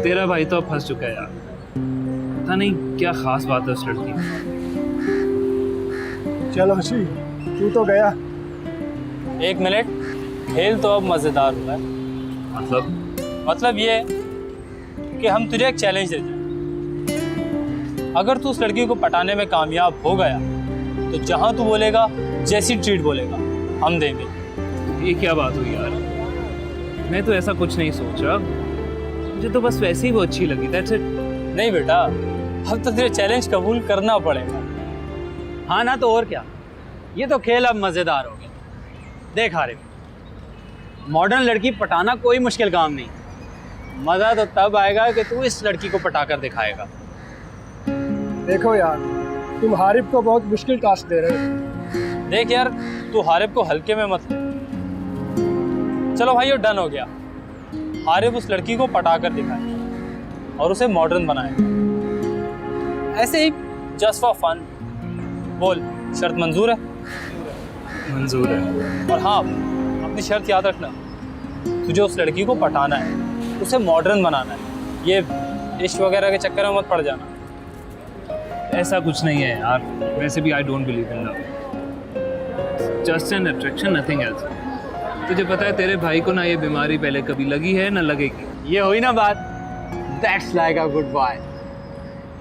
तेरा भाई तो अब फंस चुका है यार। पता नहीं क्या खास बात है उस लड़की में। चल हसी, तू तो गया। एक मिनट, खेल तो अब मज़ेदार हुआ है। मतलब ये कि हम तुझे एक चैलेंज देते हैं। अगर तू उस लड़की को पटाने में कामयाब हो गया तो जहां तू बोलेगा, जैसी ट्रीट बोलेगा, हम देंगे। ये क्या बात हुई यार? मैं तो ऐसा कुछ नहीं सोचा, मुझे तो बस वैसे ही वो अच्छी लगी। That's it. नहीं बेटा, अब तो तुझे चैलेंज कबूल करना पड़ेगा। हाँ ना, तो और क्या। ये तो खेल अब मज़ेदार हो गया। देख आरिफ, मॉडर्न लड़की पटाना कोई मुश्किल काम नहीं। मज़ा तो तब आएगा कि तू इस लड़की को पटाकर दिखाएगा। देखो यार, तुम हारिफ को बहुत मुश्किल टास्क दे रहे हो। देख यार, तू हारिफ को हल्के में मत ले। चलो भाई, ये डन हो गया। हारिफ उस लड़की को पटाकर दिखाए और उसे मॉडर्न बनाए, ऐसे ही जस्ट फॉर फन। बोल, शर्त मंजूर है? मंजूर है। और हाँ, अपनी शर्त याद रखना, तुझे उस लड़की को पटाना है, उसे मॉडर्न बनाना है। ये इश्क वगैरह के चक्कर में मत पड़ जाना। ऐसा कुछ नहीं है यार, वैसे भी I don't believe in love, just an attraction, nothing else. तुझे पता है तेरे भाई को ना ये बीमारी पहले कभी लगी है ना लगेगी। ये हुई ना बात। That's like a good boy.